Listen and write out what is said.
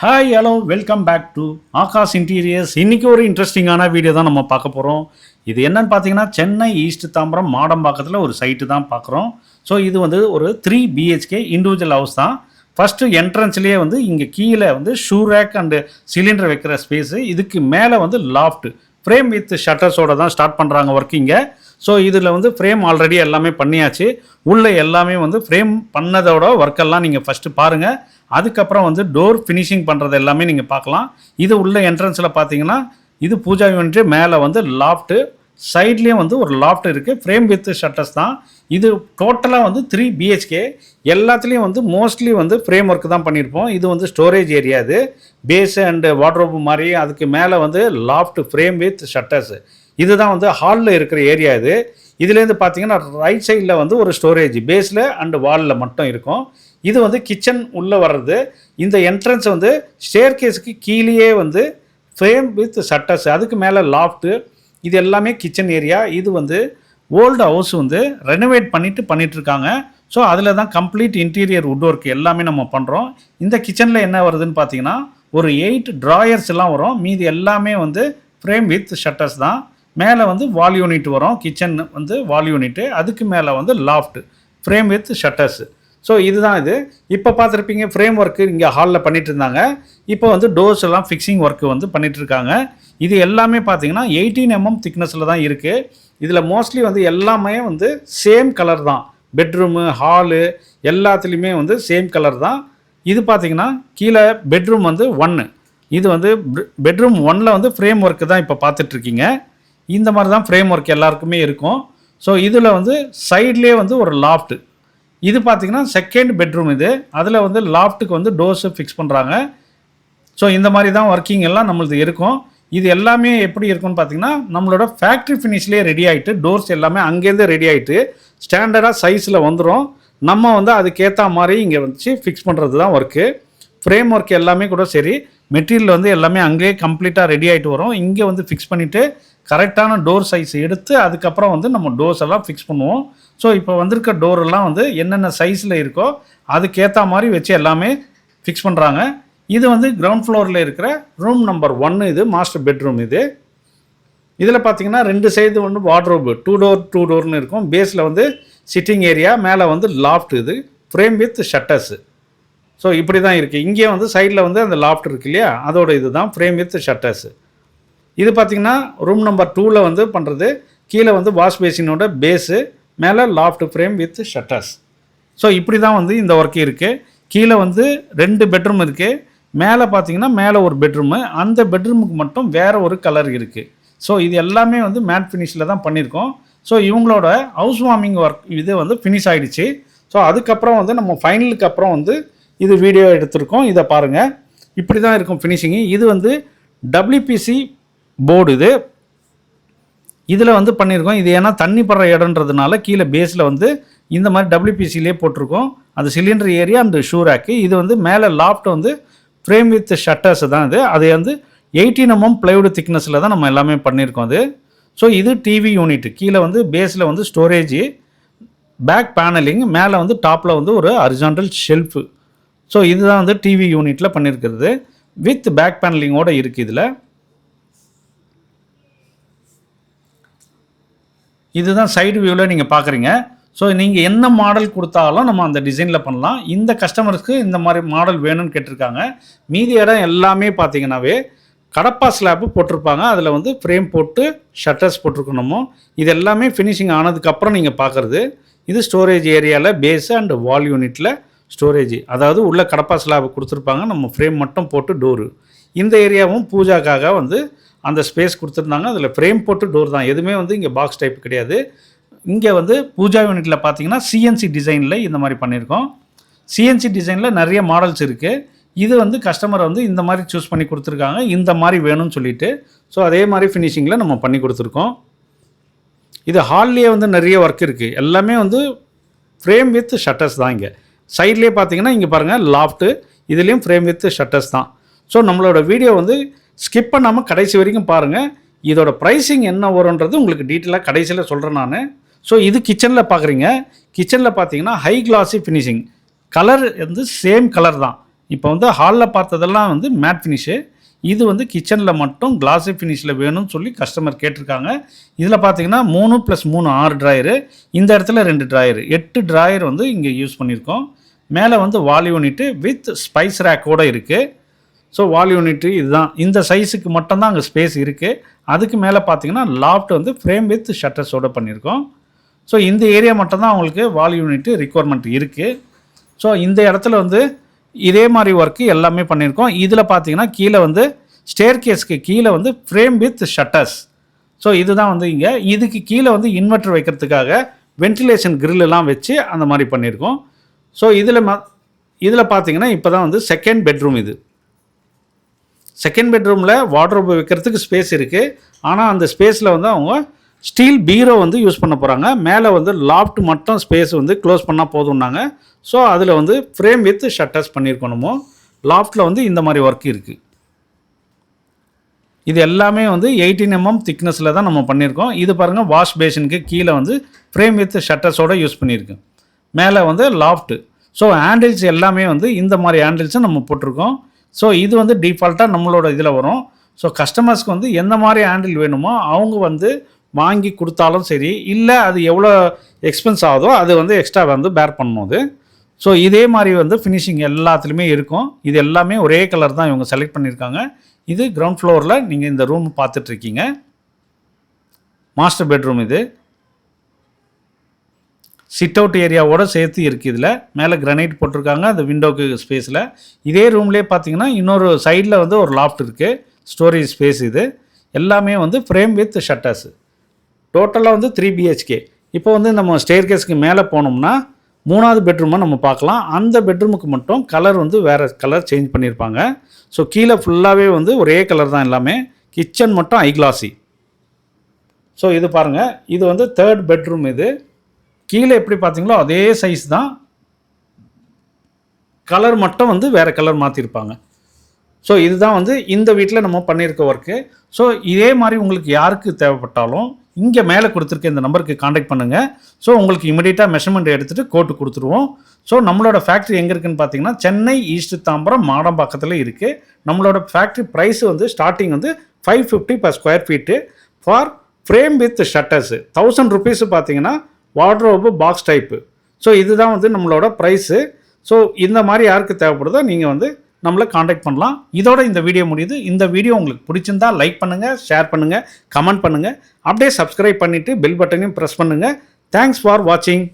Hi hello welcome back to Aakash interiors. இன்றைக்கி ஒரு இன்ட்ரெஸ்டிங்கான வீடியோ தான் நம்ம பார்க்க போகிறோம். இது என்னன்னு பார்த்தீங்கன்னா சென்னை ஈஸ்ட் தாம்பரம் மாடம்பாக்கத்தில் ஒரு சைட்டு தான் பார்க்குறோம். ஸோ இது வந்து ஒரு 3 BHK இண்டிவிஜுவல் ஹவுஸ் தான். ஃபஸ்ட்டு என்ட்ரன்ஸ்லேயே வந்து இங்கே கீழே வந்து ஷூ ரேக் அண்டு சிலிண்டர் வைக்கிற ஸ்பேஸு, இதுக்கு மேலே வந்து லாஃப்ட் ஃப்ரேம் வித் ஷட்டர்ஸோடு தான் ஸ்டார்ட் பண்ணுறாங்க ஒர்க்கிங்கை. ஸோ இதில் வந்து ஃப்ரேம் ஆல்ரெடி எல்லாமே பண்ணியாச்சு. உள்ளே எல்லாமே வந்து ஃப்ரேம் பண்ணதோட ஒர்க்கெல்லாம் நீங்கள் ஃபஸ்ட்டு பாருங்கள். அதுக்கப்புறம் வந்து டோர் ஃபினிஷிங் பண்ணுறது எல்லாமே நீங்கள் பார்க்கலாம். இது உள்ள என்ட்ரன்ஸில் பார்த்தீங்கன்னா இது பூஜா யூனிட்டு, மேலே வந்து லாஃப்ட்டு, சைட்லேயும் வந்து ஒரு லாஃப்ட் இருக்குது. ஃப்ரேம் வித் ஷட்டர்ஸ் தான். இது டோட்டலாக வந்து 3 BHK. எல்லாத்துலேயும் வந்து மோஸ்ட்லி வந்து ஃப்ரேம் ஒர்க் தான் பண்ணியிருப்போம். இது வந்து ஸ்டோரேஜ் ஏரியா, இது பேஸு அண்டு வார்ட்ரோப்பு மாதிரி. அதுக்கு மேலே வந்து லாஃப்ட் ஃப்ரேம் வித் ஷட்டர்ஸு. இதுதான் வந்து ஹாலில் இருக்கிற ஏரியா. இது இதுலேருந்து பார்த்தீங்கன்னா ரைட் சைடில் வந்து ஒரு ஸ்டோரேஜ் பேஸில் அண்டு வாலில் மட்டும் இருக்கும். இது வந்து கிச்சன் உள்ளே வர்றது. இந்த என்ட்ரன்ஸ் வந்து ஸ்டேர் கேஸுக்கு கீழேயே வந்து ஃப்ரேம் வித் ஷட்டர்ஸ், அதுக்கு மேலே லாஃப்ட்டு, இது எல்லாமே கிச்சன் ஏரியா. இது வந்து ஓல்டு ஹவுஸ் வந்து ரெனோவேட் பண்ணிகிட்ருக்காங்க. ஸோ அதில் தான் கம்ப்ளீட் இன்டீரியர் வுட் ஒர்க் எல்லாமே நம்ம பண்ணுறோம். இந்த கிச்சனில் என்ன வருதுன்னு பார்த்தீங்கன்னா ஒரு 8 ட்ராயர்ஸ் எல்லாம் வரும். மீதி எல்லாமே வந்து ஃப்ரேம் வித் ஷட்டர்ஸ் தான். மேலே வந்து வால் யூனிட் வரும். கிச்சன் வந்து வால் யூனிட்டு, அதுக்கு மேலே வந்து loft frame with shutters. So இதுதான் இது. இப்போ பார்த்துருப்பீங்க ஃப்ரேம் ஒர்க்கு இங்கே ஹாலில் பண்ணிகிட்டு இருந்தாங்க. இப்போ வந்து டோர்ஸ் எல்லாம் ஃபிக்ஸிங் ஒர்க்கு வந்து பண்ணிகிட்ருக்காங்க. இது எல்லாமே பார்த்தீங்கன்னா 18 mm திக்னஸில் தான் இருக்குது. இதில் மோஸ்ட்லி வந்து எல்லாமே வந்து சேம் கலர் தான். பெட்ரூமு, ஹாலு எல்லாத்துலேயுமே வந்து சேம் கலர் தான். இது பார்த்திங்கன்னா கீழே பெட்ரூம் வந்து 1. இது வந்து பெட்ரூம் 1ல் வந்து ஃப்ரேம் ஒர்க்கு தான் இப்போ பார்த்துட்ருக்கீங்க. இந்த மாதிரி தான் ஃப்ரேம் ஒர்க் எல்லாருக்குமே இருக்கும். ஸோ இதில் வந்து சைட்லேயே வந்து ஒரு லாஃப்ட். இது பார்த்திங்கன்னா செகண்ட் பெட்ரூம். இது அதில் வந்து லாஃப்ட்டுக்கு வந்து டோர்ஸு ஃபிக்ஸ் பண்ணுறாங்க. ஸோ இந்த மாதிரி தான் ஒர்க்கிங் எல்லாம் நம்மளது இருக்கும். இது எல்லாமே எப்படி இருக்குன்னு பார்த்திங்கன்னா நம்மளோட ஃபேக்ட்ரி ஃபினிஷ்லேயே ரெடி ஆகிட்டு, டோர்ஸ் எல்லாமே அங்கேருந்து ரெடி ஆகிட்டு ஸ்டாண்டர்டாக சைஸில் வந்துடும். நம்ம வந்து அதுக்கேற்ற மாதிரி இங்கே வச்சு ஃபிக்ஸ் பண்ணுறது தான் ஒர்க்கு. ஃப்ரேம் ஒர்க் எல்லாமே கூட சரி, மெட்டீரியல் வந்து எல்லாமே அங்கேயே கம்ப்ளீட்டாக ரெடி ஆகிட்டு வரும். இங்கே வந்து ஃபிக்ஸ் பண்ணிவிட்டு கரெக்டான டோர் சைஸ் எடுத்து அதுக்கப்புறம் வந்து நம்ம டோர்ஸ் எல்லாம் ஃபிக்ஸ் பண்ணுவோம். ஸோ இப்போ வந்திருக்க டோரெல்லாம் வந்து என்னென்ன சைஸில் இருக்கோ அதுக்கேற்ற மாதிரி வச்சு எல்லாமே ஃபிக்ஸ் பண்ணுறாங்க. இது வந்து கிரவுண்ட் ஃப்ளோரில் இருக்கிற ரூம் நம்பர் 1. இது மாஸ்டர் பெட்ரூம். இது இதில் பார்த்தீங்கன்னா 2 சைடு வந்து வார்ட்ரோபு 2 டோர்னு இருக்கும். பேஸில் வந்து சிட்டிங் ஏரியா, மேலே வந்து லாஃப்ட், இது ஃப்ரேம் வித் ஷட்டர்ஸு. ஸோ இப்படி தான் இருக்குது. இங்கே வந்து சைடில் வந்து அந்த லாஃப்ட் இருக்குது இல்லையா, அதோட இது தான் ஃப்ரேம் வித் ஷட்டர்ஸு. இது பார்த்திங்கன்னா ரூம் நம்பர் 2ல் வந்து பண்ணுறது. கீழே வந்து வாஷ் பேசினோட பேஸு, மேலே loft frame with shutters. So இப்படி தான் வந்து இந்த ஒர்க்கு இருக்குது. கீழே வந்து 2 பெட்ரூம் இருக்குது. மேலே பார்த்திங்கன்னா மேலே ஒரு பெட்ரூமு, அந்த பெட்ரூமுக்கு மட்டும் வேறு ஒரு கலர் இருக்குது. ஸோ இது எல்லாமே வந்து மேட் ஃபினிஷில் தான் பண்ணியிருக்கோம். ஸோ இவங்களோட ஹவுஸ் வார்மிங் ஒர்க் இது வந்து ஃபினிஷ் ஆகிடுச்சு. ஸோ அதுக்கப்புறம் வந்து நம்ம ஃபைனலுக்கு அப்புறம் வந்து இது வீடியோ எடுத்திருக்கோம். இதை பாருங்கள், இப்படி தான் இருக்கும் ஃபினிஷிங்கு. இது வந்து WPC போர்டு. இது இதில் வந்து பண்ணியிருக்கோம். இது ஏன்னா தண்ணி படுற இடன்றதுனால கீழே பேஸில் வந்து இந்த மாதிரி WPCலே போட்டிருக்கோம். அது cylinder area and shoe rack. இது வந்து மேலே லாஃப்ட் வந்து ஃப்ரேம் வித் ஷட்டர்ஸ் தான். அது வந்து 18 mm ப்ளைவுட் திக்னஸில் தான் நம்ம எல்லாமே பண்ணியிருக்கோம் அது. ஸோ இது டிவி யூனிட். கீழே வந்து பேஸில் வந்து ஸ்டோரேஜ், பேக் பேனலிங், மேலே வந்து டாப்பில் வந்து ஒரு ஹரிசாண்டல் ஷெல்ஃபு. ஸோ இதுதான் வந்து டிவி யூனிட்டில் பண்ணியிருக்கிறது. வித் பேக் பேனலிங்கோடு இருக்குது. இதில் இதுதான் சைடு வியூவில் நீங்கள் பார்க்குறீங்க. ஸோ நீங்கள் என்ன மாடல் கொடுத்தாலும் நம்ம அந்த டிசைனில் பண்ணலாம். இந்த கஸ்டமருக்கு இந்த மாதிரி மாடல் வேணும்னு கேட்டிருக்காங்க. மீதி இடம் எல்லாமே பார்த்தீங்கன்னாவே கடப்பா ஸ்லாப்பு போட்டிருப்பாங்க. அதில் வந்து ஃப்ரேம் போட்டு ஷட்டர்ஸ் போட்டிருக்கணுமோ. இது எல்லாமே ஃபினிஷிங் ஆனதுக்கப்புறம் நீங்கள் பார்க்குறது. இது ஸ்டோரேஜ் ஏரியாவில் பேஸு அண்ட் வால் யூனிட்டில் ஸ்டோரேஜ், அதாவது உள்ள கடப்பா ஸ்லாப் கொடுத்துருப்பாங்க. நம்ம ஃப்ரேம் மட்டும் போட்டு டோரு. இந்த ஏரியாவும் பூஜாக்காக வந்து அந்த ஸ்பேஸ் கொடுத்துருந்தாங்க. அதில் ஃப்ரேம் போட்டு டோர் தான், எதுவுமே வந்து இங்கே பாக்ஸ் டைப் கிடையாது. இங்கே வந்து பூஜா யூனிட்டில் பார்த்தீங்கன்னா CNC டிசைனில் இந்த மாதிரி பண்ணியிருக்கோம். CNC டிசைனில் நிறைய மாடல்ஸ் இருக்குது. இது வந்து கஸ்டமர் வந்து இந்த மாதிரி சூஸ் பண்ணி கொடுத்துருக்காங்க, இந்த மாதிரி வேணும்னு சொல்லிட்டு. ஸோ அதே மாதிரி ஃபினிஷிங்கில் நம்ம பண்ணி கொடுத்துருக்கோம். இது ஹால்லேயே வந்து நிறைய ஒர்க் இருக்குது. எல்லாமே வந்து ஃப்ரேம் வித் ஷட்டர்ஸ் தான். இங்கே சைட்லேயே பார்த்தீங்கன்னா இங்கே பாருங்கள் லாஃப்ட்டு, இதுலேயும் ஃப்ரேம் வித் ஷட்டர்ஸ் தான். ஸோ நம்மளோட வீடியோ வந்து ஸ்கிப் பண்ணாமல் கடைசி வரைக்கும் பாருங்கள். இதோட ப்ரைஸிங் என்ன வரும்ன்றது உங்களுக்கு டீட்டெயிலாக கடைசியில் சொல்கிறேன் நான். ஸோ இது கிச்சனில் பார்க்குறீங்க. கிச்சனில் பார்த்தீங்கன்னா ஹை கிளாஸி ஃபினிஷிங், கலர் வந்து சேம் கலர் தான். இப்போ வந்து ஹாலில் பார்த்ததெல்லாம் வந்து மேட் ஃபினிஷு. இது வந்து கிச்சனில் மட்டும் கிளாஸி ஃபினிஷில் வேணும்னு சொல்லி கஸ்டமர் கேட்டிருக்காங்க. இதில் பார்த்தீங்கன்னா 3+3 6 ட்ராயரு. இந்த இடத்துல 2 ட்ராயரு, 8 ட்ராயர் வந்து இங்கே யூஸ் பண்ணியிருக்கோம். மேலே வந்து வால் யூனிட்டு வித் ஸ்பைஸ் ரேக்கோடு இருக்குது. ஸோ வால் யூனிட்டு இதுதான். இந்த சைஸுக்கு மட்டும்தான் அங்கே ஸ்பேஸ் இருக்குது. அதுக்கு மேலே பார்த்தீங்கன்னா லாஃப்ட் வந்து ஃப்ரேம் வித் ஷட்டர்ஸோடு பண்ணியிருக்கோம். ஸோ இந்த ஏரியா மட்டும்தான் அவங்களுக்கு வால் யூனிட்டு ரிக்குவயர்மெண்ட் இருக்குது. ஸோ இந்த இடத்துல வந்து இதே மாதிரி ஒர்க்கு எல்லாமே பண்ணியிருக்கோம். இதில் பார்த்தீங்கன்னா கீழே வந்து ஸ்டேர் கேஸ்க்கு கீழே வந்து ஃப்ரேம் வித் ஷட்டர்ஸ். ஸோ இதுதான் வந்து இங்கே இதுக்கு கீழே வந்து இன்வெர்டர் வைக்கிறதுக்காக வென்டிலேஷன் கிரில்லாம் வச்சு அந்த மாதிரி பண்ணியிருக்கோம். ஸோ இதில் பார்த்தீங்கன்னா இப்போ தான் வந்து செகண்ட் பெட்ரூம். இது செகண்ட் பெட்ரூமில் வார்ட்ரோப் வைக்கிறதுக்கு ஸ்பேஸ் இருக்குது. ஆனால் அந்த ஸ்பேஸில் வந்து அவங்க ஸ்டீல் பீரோ வந்து யூஸ் பண்ண போகிறாங்க. மேலே வந்து லாஃப்ட் மட்டும் ஸ்பேஸ் வந்து க்ளோஸ் பண்ணால் போதும்னாங்க. ஸோ அதில் வந்து ஃப்ரேம் வித் ஷட்டர்ஸ் பண்ணியிருக்கணுமோ. லாஃப்ட்டில் வந்து இந்த மாதிரி ஒர்க் இருக்குது. இது எல்லாமே வந்து 18 mm திக்னஸில் தான் நம்ம பண்ணியிருக்கோம். இது பாருங்கள், வாஷ் பேஷனுக்கு கீழே வந்து ஃப்ரேம் வித் ஷட்டர்ஸோடு யூஸ் பண்ணியிருக்கோம். மேலே வந்து லாஃப்ட்டு. ஸோ ஹேண்டில்ஸ் எல்லாமே வந்து இந்த மாதிரி ஹேண்டில்ஸும் நம்ம போட்டிருக்கோம். ஸோ இது வந்து டிஃபால்ட்டாக நம்மளோட இதில் வரும். ஸோ கஸ்டமர்ஸ்க்கு வந்து எந்த மாதிரி ஹேண்டில் வேணுமோ அவங்க வந்து வாங்கி கொடுத்தாலும் சரி, இல்லை அது எவ்வளோ எக்ஸ்பென்ஸ் ஆகுதோ அது வந்து எக்ஸ்ட்ரா வந்து பேர் பண்ணணும் அது. ஸோ இதே மாதிரி வந்து ஃபினிஷிங் எல்லாத்துலேயுமே இருக்கும். இது எல்லாமே ஒரே கலர் தான் இவங்க செலக்ட் பண்ணியிருக்காங்க. இது கிரவுண்ட் ஃப்ளோரில் நீங்கள் இந்த ரூம் பார்த்துட்ருக்கீங்க. Master bedroom. இது சிட் அவுட் ஏரியாவோட சேர்த்து இருக்குது. இதில் மேலே கிரானைட் போட்டிருக்காங்க அந்த விண்டோக்கு ஸ்பேஸில். இதே ரூம்லேயே பார்த்தீங்கன்னா இன்னொரு சைடில் வந்து ஒரு லாஃப்ட் இருக்குது, ஸ்டோரேஜ் ஸ்பேஸ். இது எல்லாமே வந்து ஃப்ரேம் வித் ஷட்டர்ஸ். டோட்டலாக வந்து 3 BHK. இப்போ வந்து நம்ம ஸ்டேர் கேஸ்க்கு மேலே போனோம்னா 3வது பெட்ரூமை நம்ம பார்க்கலாம். அந்த பெட்ரூமுக்கு மட்டும் கலர் வந்து வேறு கலர் சேஞ்ச் பண்ணியிருப்பாங்க. ஸோ கீழே ஃபுல்லாகவே வந்து ஒரே கலர் தான் எல்லாமே. கிச்சன் மட்டும் ஐ கிளாஸி. ஸோ இது பாருங்கள், இது வந்து 3rd பெட்ரூம். இது கீழே எப்படி பார்த்தீங்களோ அதே சைஸ் தான், கலர் மட்டும் வந்து வேறு கலர் மாற்றிருப்பாங்க. ஸோ இதுதான் வந்து இந்த வீட்டில் நம்ம பண்ணியிருக்க ஒர்க்கு. ஸோ இதே மாதிரி உங்களுக்கு யாருக்கு தேவைப்பட்டாலும் இங்கே மேலே கொடுத்துருக்க இந்த நம்பருக்கு காண்டாக்ட் பண்ணுங்கள். ஸோ உங்களுக்கு இமீடியட்டாக மெஷர்மெண்ட் எடுத்துகிட்டு கோட்டு கொடுத்துருவோம். ஸோ நம்மளோட ஃபேக்ட்ரி எங்கே இருக்குதுன்னு பார்த்தீங்கன்னா சென்னை ஈஸ்ட் தாம்பரம் மாடம்பாக்கத்தில் இருக்குது. நம்மளோட ஃபேக்ட்ரி ப்ரைஸ் வந்து ஸ்டார்டிங் வந்து 550 per square feet for frame with shutters. 1000 rupees பார்த்தீங்கன்னா வார்ட்ரோபு பாக்ஸ் டைப்பு. ஸோ இதுதான் வந்து நம்மளோட ப்ரைஸு. ஸோ இந்த மாதிரி யாருக்கு தேவைப்படுதோ நீங்கள் வந்து நம்மளை காண்டாக்ட் பண்ணலாம். இதோட இந்த வீடியோ முடியுது. இந்த வீடியோ உங்களுக்கு பிடிச்சிருந்தா லைக் பண்ணுங்கள், ஷேர் பண்ணுங்கள், கமெண்ட் பண்ணுங்கள். அப்படியே சப்ஸ்கிரைப் பண்ணிவிட்டு பெல் பட்டனையும் ப்ரெஸ் பண்ணுங்கள். தேங்க்ஸ் ஃபார் வாட்சிங்.